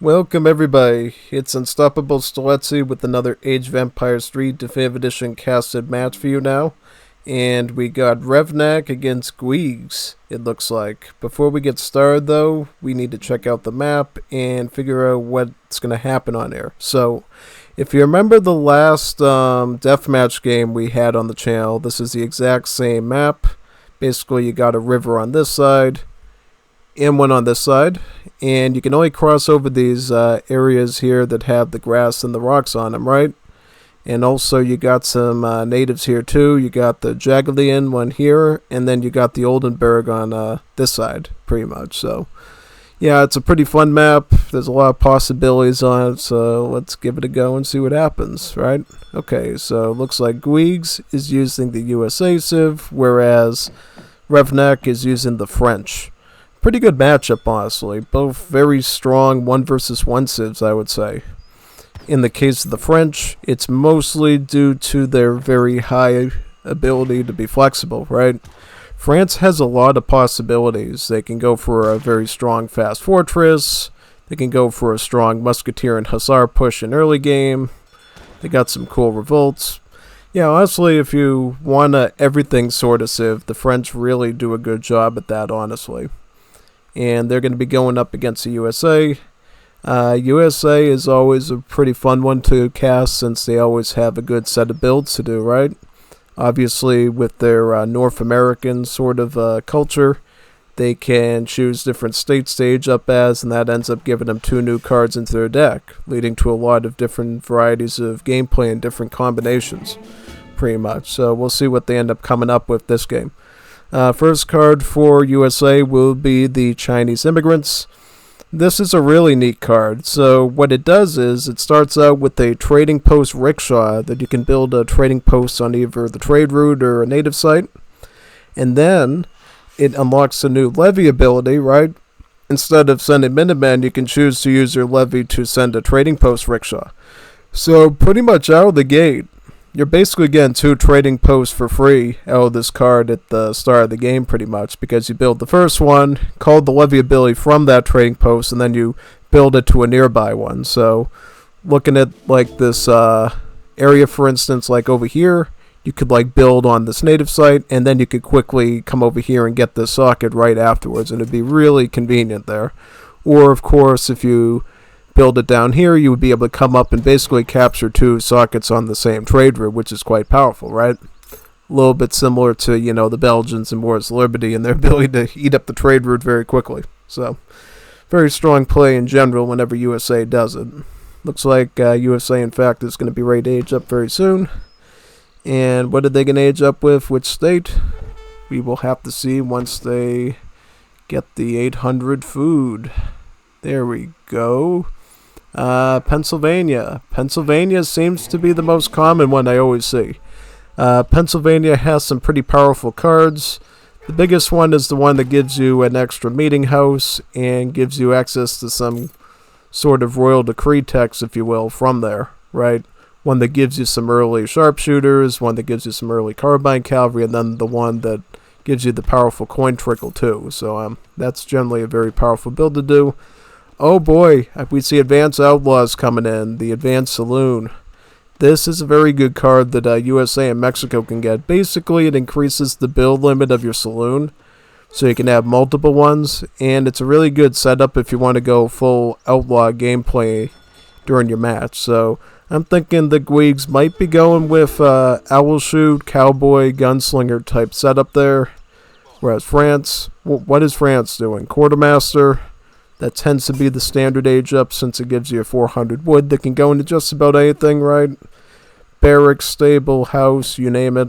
Welcome everybody, it's Unstoppable Stilezzi with another Age of Empires 3 Definitive Edition casted match for you now. And we got Revnak against Guigs, it looks like. Before we get started though, we need to check out the map and figure out what's going to happen on there. So, if you remember the last deathmatch game we had on the channel, this is the exact same map. Basically you got a river on this side, and one on this side, and you can only cross over these areas here that have the grass and the rocks on them, right? And also you got some natives here too. You got the Jagalian one here, and then you got the Oldenburg on this side, pretty much. So yeah, it's a pretty fun map. There's a lot of possibilities on it, so let's give it a go and see what happens, right? Okay, so it looks like Guigs is using the USA Civ, whereas Revnak is using the French. Pretty good matchup, honestly. Both very strong 1 versus 1 civs, I would say. In the case of the French, it's mostly due to their very high ability to be flexible, right? France has a lot of possibilities. They can go for a very strong fast fortress. They can go for a strong musketeer and hussar push in early game. They got some cool revolts. Yeah, honestly, if you want a everything sort of civ, the French really do a good job at that, honestly. And they're going to be going up against the USA. USA is always a pretty fun one to cast since they always have a good set of builds to do, right? Obviously, with their North American sort of culture, they can choose different states to age up as, and that ends up giving them 2 new cards into their deck, leading to a lot of different varieties of gameplay and different combinations, pretty much. So we'll see what they end up coming up with this game. First card for USA will be the Chinese Immigrants. This is a really neat card. So what it does is it starts out with a trading post rickshaw that you can build a trading post on either the trade route or a native site. And then it unlocks a new levy ability, right? Instead of sending Minutemen, you can choose to use your levy to send a trading post rickshaw. So pretty much out of the gate, you're basically getting 2 trading posts for free out of this card at the start of the game, pretty much, because you build the first one, call the levy ability from that trading post, and then you build it to a nearby one. So, looking at like this area, for instance, like over here, you could like build on this native site, and then you could quickly come over here and get this socket right afterwards, and it'd be really convenient there. Or, of course, if you build it down here, you would be able to come up and basically capture 2 sockets on the same trade route, which is quite powerful, right? A little bit similar to, you know, the Belgians and Wars of Liberty and their ability to eat up the trade route very quickly. So, very strong play in general whenever USA does it. Looks like USA, in fact, is going to be ready to age up very soon. And what are they going to age up with? Which state? We will have to see once they get the 800 food. There we go. Pennsylvania. Pennsylvania seems to be the most common one I always see. Pennsylvania has some pretty powerful cards. The biggest one is the one that gives you an extra meeting house and gives you access to some sort of royal decree text, if you will, from there, right? One that gives you some early sharpshooters, one that gives you some early carbine cavalry, and then the one that gives you the powerful coin trickle too. So that's generally a very powerful build to do. Oh boy, we see Advanced Outlaws coming in, the Advanced Saloon. This is a very good card that USA and Mexico can get. Basically, it increases the build limit of your saloon, so you can have multiple ones, and it's a really good setup if you want to go full outlaw gameplay during your match. So I'm thinking the Guigs might be going with owl shoot, cowboy, gunslinger type setup there, whereas France, what is France doing? Quartermaster. That tends to be the standard age up since it gives you a 400 wood that can go into just about anything, right? Barracks, stable, house, you name it.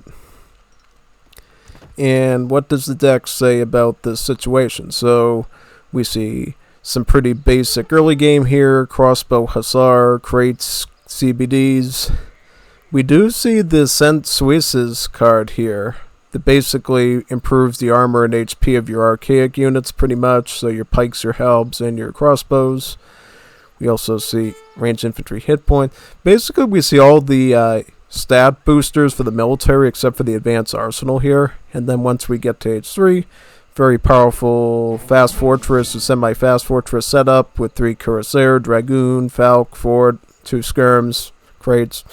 And what does the deck say about this situation? So we see some pretty basic early game here. Crossbow, Hussar, crates, CBDs. We do see the Cent Suisses card here that basically improves the armor and HP of your archaic units pretty much, so your pikes, your halbs, and your crossbows. We also see range infantry hit point. Basically, we see all the stat boosters for the military except for the advanced arsenal here, and then once we get to age 3, Very powerful fast fortress, a semi-fast fortress setup with 3 Cuirassier, Dragoon, Falk, Fort, 2 Skirms, crates.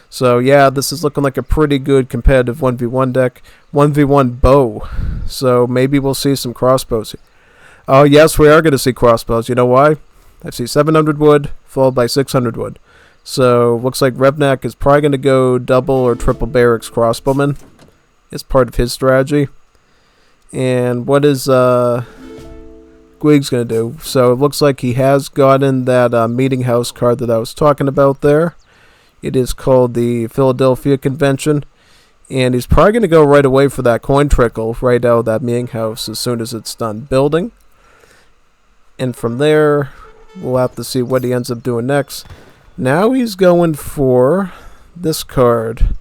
So yeah, this is looking like a pretty good competitive 1v1 deck. 1v1 bow. So maybe we'll see some crossbows. Oh yes, we are going to see crossbows. You know why? I see 700 wood, followed by 600 wood. So looks like Revnak is probably going to go double or triple barracks crossbowman. It's part of his strategy. And what is Guigs going to do? So it looks like he has gotten that meeting house card that I was talking about there. It is called the Philadelphia Convention. And he's probably going to go right away for that coin trickle right out of that meeting house as soon as it's done building. And from there, we'll have to see what he ends up doing next. Now he's going for this card.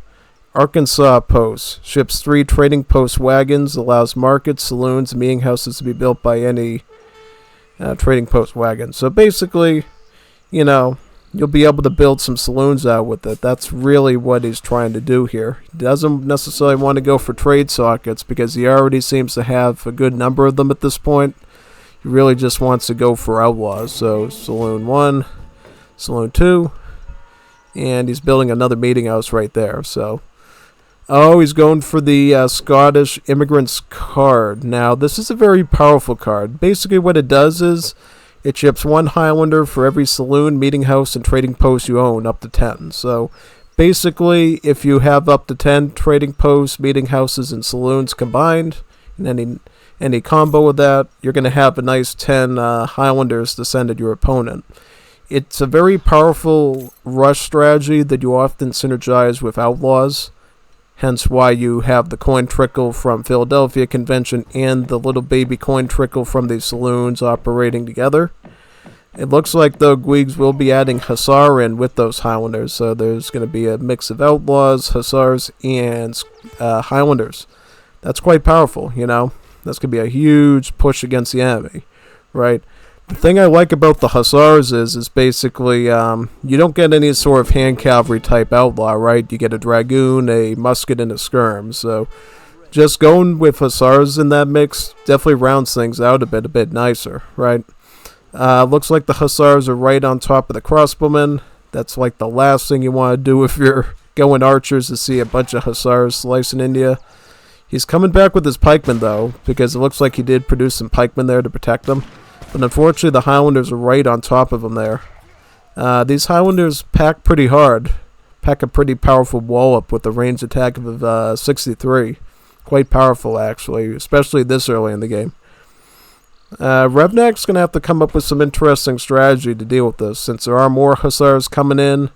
Arkansas Post. Ships 3 trading post wagons. Allows markets, saloons, and meeting houses to be built by any trading post wagons. So basically, you know, you'll be able to build some saloons out with it. That's really what he's trying to do here. He doesn't necessarily want to go for trade sockets because he already seems to have a good number of them at this point. He really just wants to go for outlaws. So Saloon 1, Saloon 2, and he's building another meeting house right there. So, oh, he's going for the Scottish Immigrants card. Now, this is a very powerful card. Basically, what it does is it ships 1 Highlander for every saloon, meeting house, and trading post you own, up to 10. So, basically, if you have up to 10 trading posts, meeting houses, and saloons combined, and any combo with that, you're going to have a nice 10 Highlanders to send at your opponent. It's a very powerful rush strategy that you often synergize with outlaws. Hence why you have the coin trickle from Philadelphia Convention and the little baby coin trickle from the saloons operating together. It looks like, though, Guigs will be adding Hussar in with those Highlanders. So there's going to be a mix of outlaws, Hussars, and Highlanders. That's quite powerful, you know. That's going to be a huge push against the enemy, right? The thing I like about the Hussars is basically you don't get any sort of hand cavalry type outlaw, right? You get a Dragoon, a Musket, and a Skirm. So just going with Hussars in that mix definitely rounds things out a bit nicer, right? Looks like the Hussars are right on top of the crossbowmen. That's like the last thing you want to do if you're going archers, to see a bunch of Hussars slicing India. He's coming back with his pikemen, though, because it looks like he did produce some pikemen there to protect them. But unfortunately, the Highlanders are right on top of them there. These Highlanders pack pretty hard. Pack a pretty powerful wall up with a range attack of 63. Quite powerful, actually, especially this early in the game. Revnak's going to have to come up with some interesting strategy to deal with this, since there are more Hussars coming in.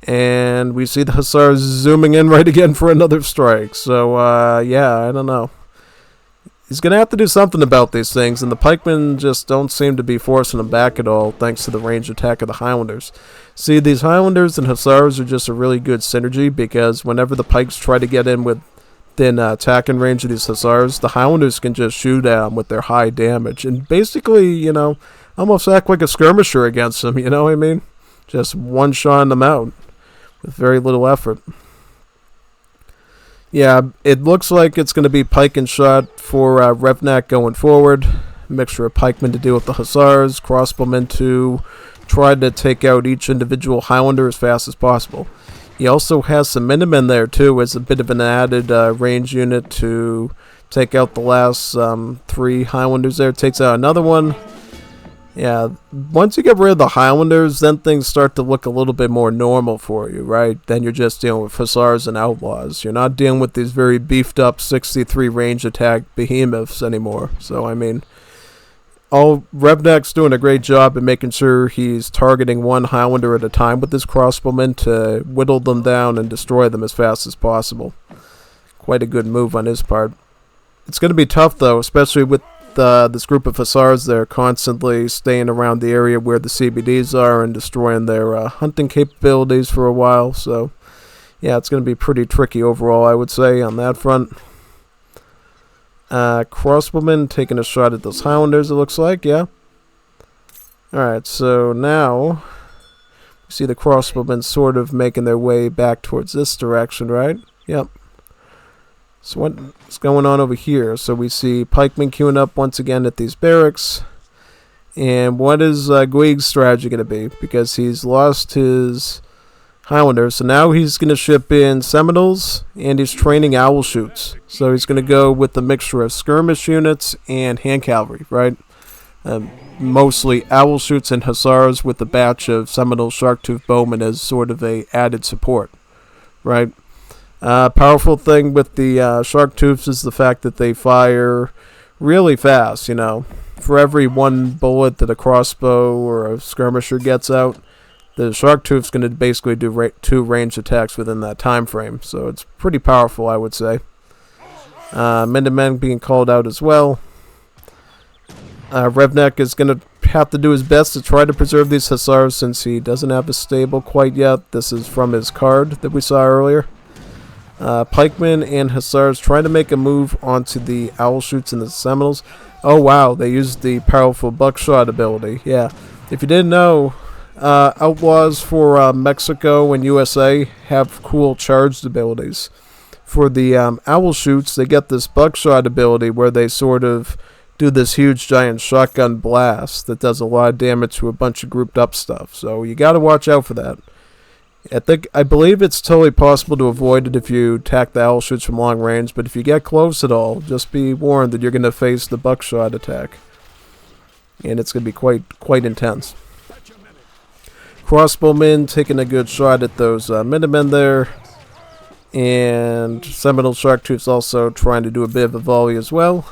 And we see the Hussars zooming in right again for another strike. So, yeah, I don't know. He's going to have to do something about these things, and the pikemen just don't seem to be forcing them back at all, thanks to the range attack of the Highlanders. See, these Highlanders and Hussars are just a really good synergy, because whenever the pikes try to get in within attacking range of these Hussars, the Highlanders can just shoot at them with their high damage, and basically, you know, almost act like a skirmisher against them, you know what I mean? Just one-shotting them out with very little effort. Yeah, it looks like it's going to be pike and shot for Revnak going forward. Mixture of pikemen to deal with the Hussars, crossbowmen to try to take out each individual Highlander as fast as possible. He also has some Minutemen there too, as a bit of an added range unit to take out the last 3 Highlanders there. Takes out another one. Yeah, once you get rid of the Highlanders, then things start to look a little bit more normal for you, right? Then you're just dealing with Hussars and Outlaws. You're not dealing with these very beefed up 63 range attack behemoths anymore. So, I mean, Revnak's doing a great job in making sure he's targeting 1 Highlander at a time with his crossbowmen to whittle them down and destroy them as fast as possible. Quite a good move on his part. It's going to be tough, though, especially with this group of Hussars. They're constantly staying around the area where the CBDs are and destroying their hunting capabilities for a while. So, yeah, it's going to be pretty tricky overall, I would say, on that front. Crossbowmen taking a shot at those Highlanders, it looks like, yeah. Alright, so now we see the crossbowmen sort of making their way back towards this direction, right? Yep. So what's going on over here? So we see pikemen queuing up once again at these barracks. And what is Guigs' strategy going to be? Because he's lost his Highlanders, so now he's going to ship in Seminoles, and he's training owl shoots. So he's going to go with the mixture of skirmish units and hand cavalry, right? Mostly owl shoots and hussars with a batch of Seminole shark-tooth bowmen as sort of a added support, right? Powerful thing with the shark-tooths is the fact that they fire really fast, you know. For every one bullet that a crossbow or a skirmisher gets out, the shark-tooth's going to basically do 2 ranged attacks within that time frame. So it's pretty powerful, I would say. Minutemen being called out as well. Revnak is going to have to do his best to try to preserve these hussars since he doesn't have a stable quite yet. This is from his card that we saw earlier. Pikemen and hussars trying to make a move onto the owl shoots and the Seminoles. Oh wow, they used the powerful buckshot ability. Yeah, if you didn't know, outlaws for Mexico and USA have cool charged abilities. For the owl shoots, they get this buckshot ability where they sort of do this huge giant shotgun blast that does a lot of damage to a bunch of grouped up stuff. So you got to watch out for that. I believe it's totally possible to avoid it if you attack the owl shoots from long range, but if you get close at all, just be warned that you're going to face the buckshot attack. And it's going to be quite intense. Crossbowmen taking a good shot at those Minutemen there. And Seminole Sharktooth's also trying to do a bit of a volley as well.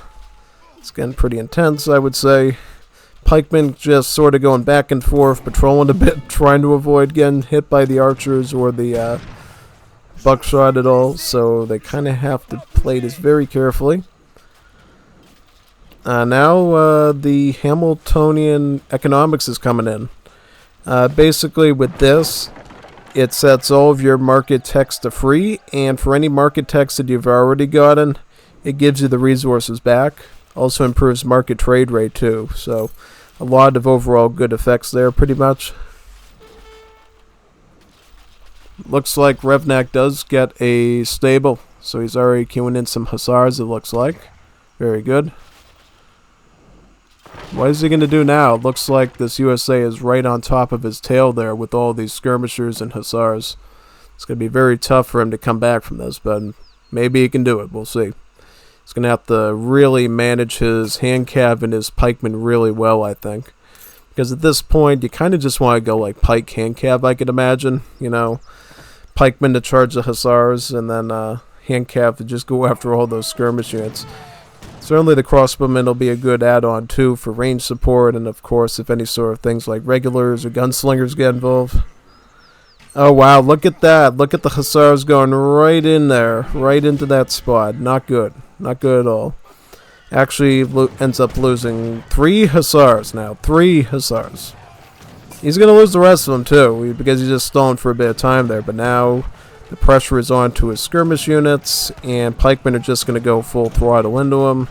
It's getting pretty intense, I would say. Pikemen just sort of going back and forth, patrolling a bit, trying to avoid getting hit by the archers or the buckshot at all. So they kind of have to play this very carefully. Now the Hamiltonian economics is coming in. Basically with this, it sets all of your market text to free, and for any market text that you've already gotten, it gives you the resources back. Also improves market trade rate too, so a lot of overall good effects there pretty much. Looks like Revnak does get a stable, so he's already queuing in some hussars, it looks like. Very good. What is he going to do now? It looks like this USA is right on top of his tail there with all these skirmishers and hussars. It's going to be very tough for him to come back from this, but maybe he can do it. We'll see. He's going to have to really manage his hand cav and his pikemen really well, I think. Because at this point, you kind of just want to go like pike hand cav, I could imagine. You know, pikemen to charge the hussars, and then hand cav to just go after all those skirmish units. Certainly the crossbowmen will be a good add-on too for range support, and of course if any sort of things like regulars or gunslingers get involved. Oh wow, look at that. Look at the hussars going right in there, right into that spot. Not good. Not good at all. Actually ends up losing 3 hussars now. 3 hussars. He's going to lose the rest of them too, because he's just stalling for a bit of time there, but now the pressure is on to his skirmish units, and pikemen are just going to go full throttle into him.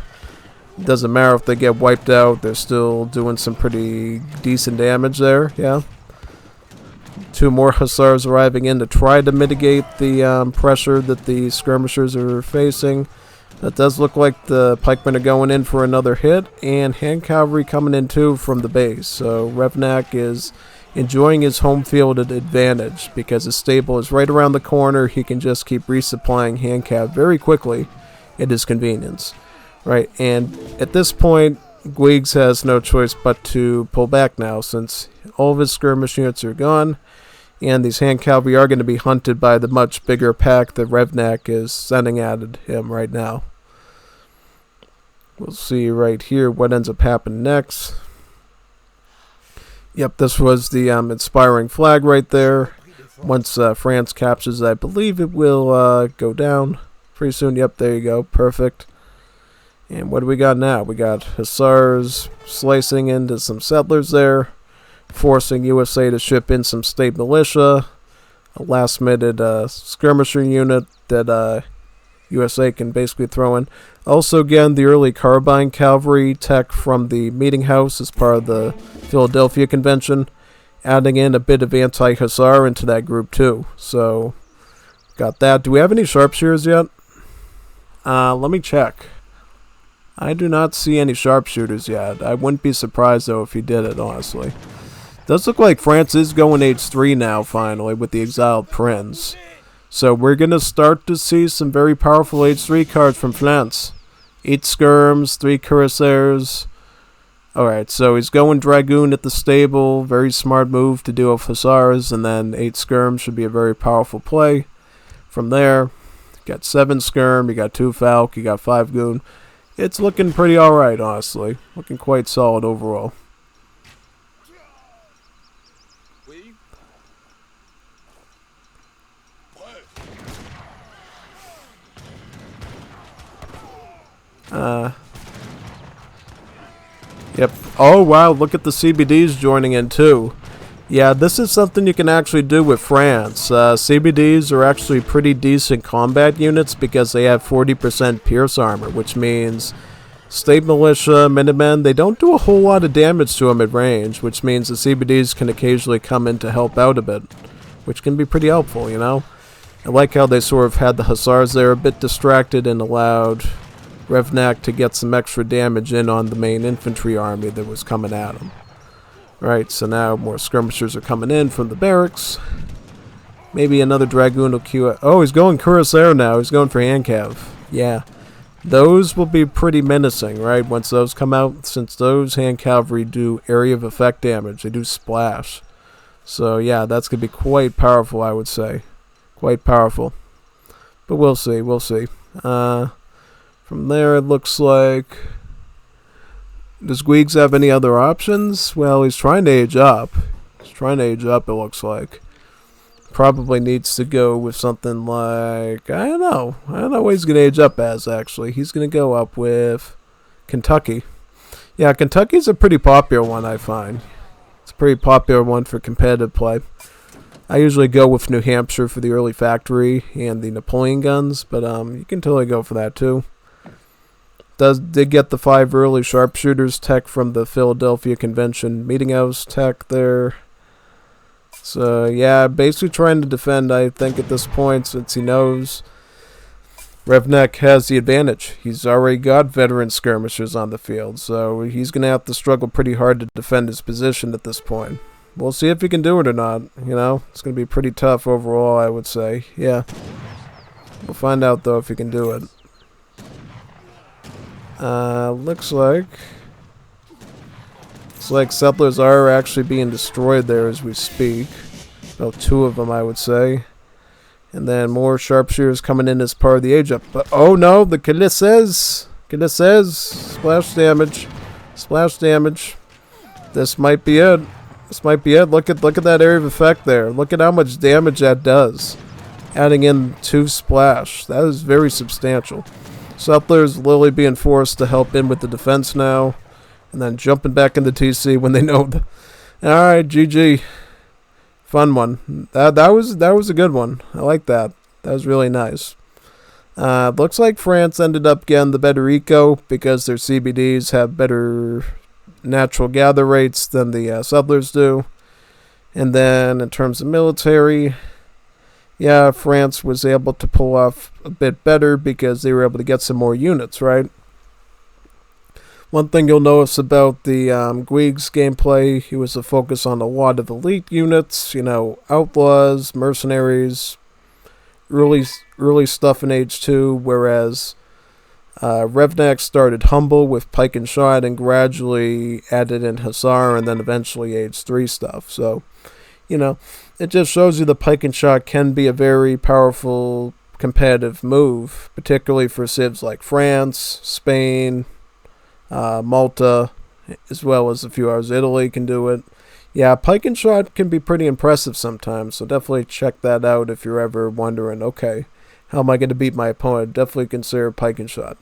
It doesn't matter if they get wiped out, they're still doing some pretty decent damage there, yeah. 2 more hussars arriving in to try to mitigate the pressure that the skirmishers are facing. It does look like the pikemen are going in for another hit, and hand cavalry coming in too from the base. So Revnak is enjoying his home field advantage because his stable is right around the corner. He can just keep resupplying hand cav very quickly at his convenience. Right, and at this point, Guigs has no choice but to pull back now since all of his skirmish units are gone, and these hand cavalry are going to be hunted by the much bigger pack that Revnak is sending at him right now. We'll see right here what ends up happening next. Yep, this was the inspiring flag right there. Once France captures it, I believe it will go down pretty soon. Yep, there you go. Perfect. And what do we got now? We got hussars slicing into some settlers there, forcing USA to ship in some state militia, a last-minute skirmisher unit that USA can basically throw in. Also, again, the early carbine cavalry tech from the meeting house as part of the Philadelphia Convention, adding in a bit of anti-hussar into that group too. So, got that. Do we have any sharpshooters yet? Let me check. I do not see any sharpshooters yet. I wouldn't be surprised, though, if he did it, honestly. Does look like France is going H3 now, finally, with the Exiled Prince. So we're going to start to see some very powerful H3 cards from France. 8 skirms, 3 cuirassiers. Alright, so he's going Dragoon at the stable. Very smart move to deal with Hussars. And then 8 skirms should be a very powerful play. From there, you got 7 skirm, you got 2 Falk, you got 5 Goon. It's looking pretty alright, honestly. Looking quite solid overall. Yep. Oh, wow, look at the CBDs joining in, too. Yeah, this is something you can actually do with France. CBDs are actually pretty decent combat units because they have 40% pierce armor, which means State Militia, Minutemen, they don't do a whole lot of damage to them at range, which means the CBDs can occasionally come in to help out a bit, which can be pretty helpful, you know? I like how they sort of had the Hussars there a bit distracted and allowed Revnak to get some extra damage in on the main infantry army that was coming at him. Right, so now more skirmishers are coming in from the barracks. Maybe another Dragoon will queue. Oh, he's going Cuirassier now. He's going for Handcav. Yeah. Those will be pretty menacing, right? Once those come out, since those hand cavalry do area of effect damage. They do splash. So, yeah, that's going to be quite powerful, I would say. Quite powerful. But we'll see, we'll see. From there, it looks like... Does Guigs have any other options? Well, he's trying to age up. He's trying to age up, it looks like. Probably needs to go with something like... I don't know. I don't know what he's going to age up as, actually. He's going to go up with Kentucky. Yeah, Kentucky's a pretty popular one, I find. It's a pretty popular one for competitive play. I usually go with New Hampshire for the early factory and the Napoleon guns, but you can totally go for that, too. Did get the 5 early sharpshooters tech from the Philadelphia Convention Meeting House tech there. So, yeah, basically trying to defend, I think, at this point, since he knows Revnak has the advantage. He's already got veteran skirmishers on the field, so he's going to have to struggle pretty hard to defend his position at this point. We'll see if he can do it or not, you know. It's going to be pretty tough overall, I would say. Yeah. We'll find out, though, if he can do it. Looks like settlers are actually being destroyed there as we speak. About 2 of them, I would say. And then more sharpshooters coming in as part of the age up. But oh no, the Calisses! Splash damage. Splash damage. This might be it. This might be it. Look at that area of effect there. Look at how much damage that does. Adding in 2 splash. That is very substantial. Settlers literally being forced to help in with the defense now. And then jumping back into TC when they know alright, GG. Fun one. That was a good one. I like that. That was really nice. Looks like France ended up getting the better eco because their CBDs have better natural gather rates than the settlers do. And then in terms of military, yeah, France was able to pull off a bit better because they were able to get some more units, right? One thing you'll notice about the Guigs gameplay, he was a focus on a lot of elite units, you know, outlaws, mercenaries, early stuff in Age 2, whereas Revnak started humble with Pike and Shot and gradually added in Hussar and then eventually Age 3 stuff. So, you know, it just shows you the Pike and Shot can be a very powerful competitive move, particularly for civs like France, Spain, Malta, as well as a few hours Italy can do it. Yeah, Pike and Shot can be pretty impressive sometimes, so definitely check that out if you're ever wondering, okay, how am I going to beat my opponent? Definitely consider Pike and Shot.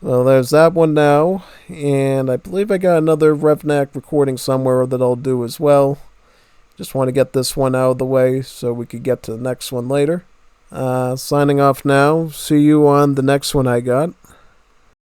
Well, there's that one now, and I believe I got another Revnak recording somewhere that I'll do as well. Just want to get this one out of the way so we could get to the next one later. Signing off now. See you on the next one I got.